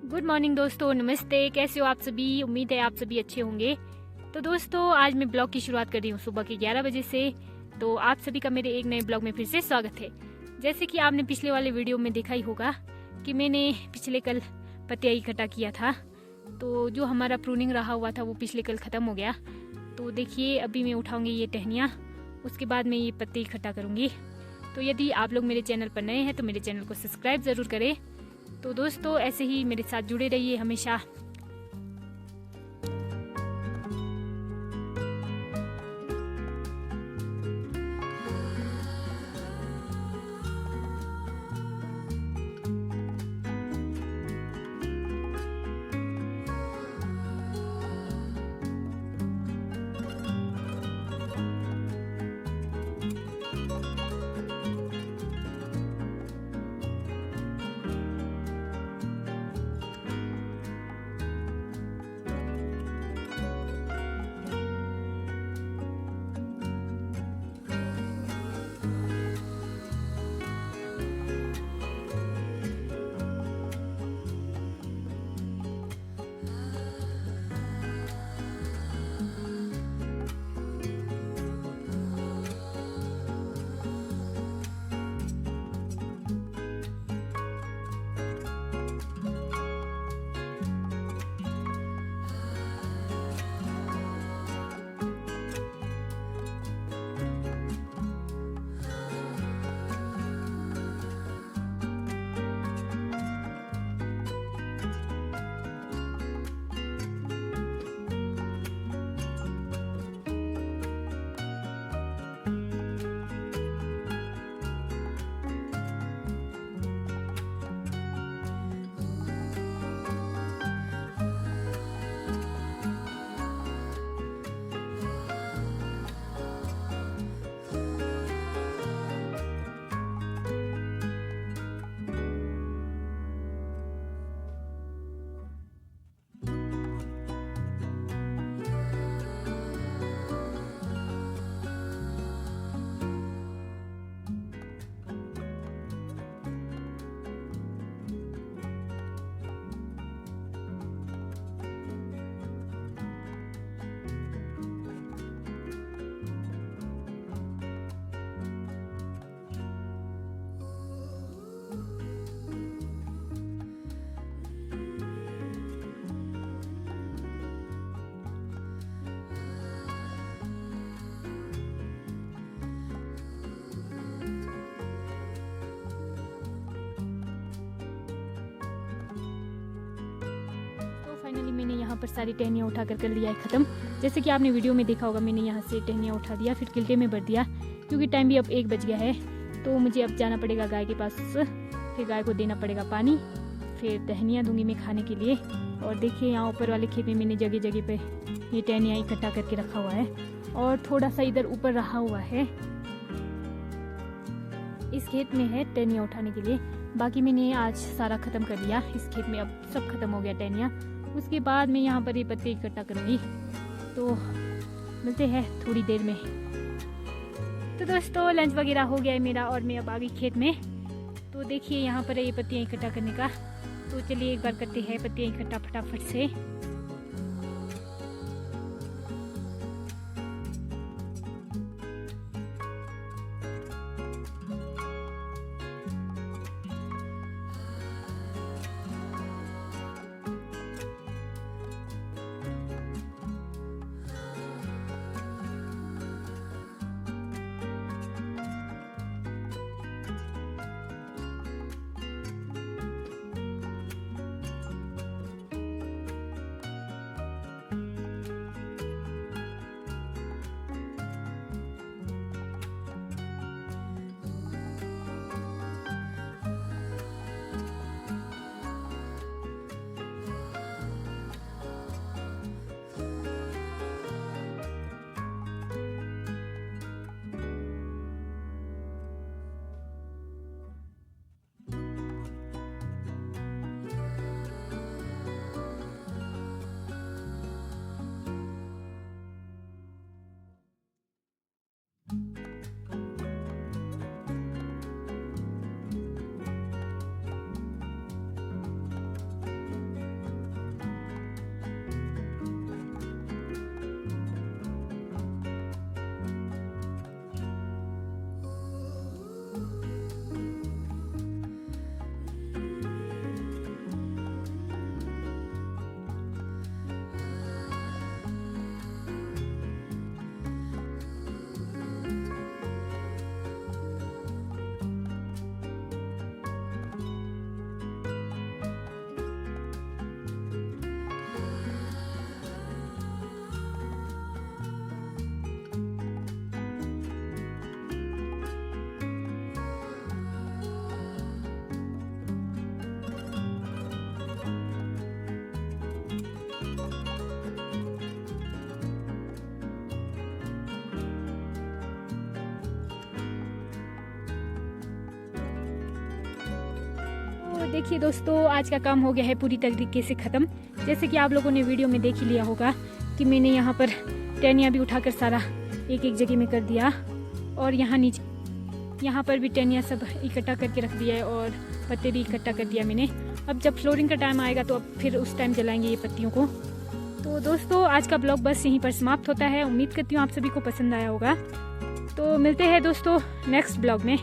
Good morning दोस्तों, नमस्ते। कैसे हो आप सभी? उम्मीद है आप सभी अच्छे होंगे। तो दोस्तों आज मैं ब्लॉग की शुरुआत कर रही हूँ सुबह के 11 बजे से। तो आप सभी का मेरे एक नए ब्लॉग में फिर से स्वागत है। जैसे कि आपने पिछले वाले वीडियो में देखा ही होगा कि मैंने पिछले कल पत्तियाँ इकट्ठा किया था। तो जो हमारा प्रूनिंग रहा हुआ था वो पिछले कल ख़त्म हो गया। तो देखिए अभी मैं उठाऊँगी ये टहनियाँ, उसके बाद मैं ये पत्ते इकट्ठा करूँगी। तो यदि आप लोग मेरे चैनल पर नए हैं तो मेरे चैनल को सब्सक्राइब ज़रूर करें। तो दोस्तों ऐसे ही मेरे साथ जुड़े रहिए हमेशा। फाइनली मैंने यहाँ पर सारी टहनियाँ उठा कर लिया है ख़त्म। जैसे कि आपने वीडियो में देखा होगा मैंने यहाँ से टहनियाँ उठा दिया, फिर किल्टे में भर दिया क्योंकि टाइम भी अब 1 बज गया है। तो मुझे अब जाना पड़ेगा गाय के पास, फिर गाय को देना पड़ेगा पानी, फिर टहनियाँ दूंगी मैं खाने के लिए। और देखिए यहाँ ऊपर वाले खेत में मैंने जगह जगह पे ये टहनियाँ इकट्ठा करके रखा हुआ है और थोड़ा सा इधर ऊपर रखा हुआ है। इस खेत में है टहनियाँ उठाने के लिए। बाकी मैंने आज सारा ख़त्म कर लिया इस खेत में, अब सब खत्म हो गया टहनियाँ। उसके बाद मैं यहाँ पर ये पत्ते इकट्ठा करूँगी। तो मिलते हैं थोड़ी देर में। तो दोस्तों लंच वगैरह हो गया है मेरा और मैं अब आ गई खेत में। तो देखिए यहाँ पर ये पत्तियाँ इकट्ठा करने का। तो चलिए एक बार करते हैं पत्तियाँ इकट्ठा फटाफट से। देखिए दोस्तों, आज का काम हो गया है पूरी तरीके से ख़त्म। जैसे कि आप लोगों ने वीडियो में देख ही लिया होगा कि मैंने यहाँ पर टहनियाँ भी उठाकर सारा एक एक जगह में कर दिया, और यहाँ नीचे यहाँ पर भी टहनियाँ सब इकट्ठा करके रख दिया है और पत्ते भी इकट्ठा कर दिया मैंने। अब जब फ्लोरिंग का टाइम आएगा तो अब फिर उस टाइम जलाएंगे ये पत्तियों को। तो दोस्तों, आज का ब्लॉग बस यहीं पर समाप्त होता है। उम्मीद करती हूँ आप सभी को पसंद आया होगा। तो मिलते हैं दोस्तों नेक्स्ट ब्लॉग में।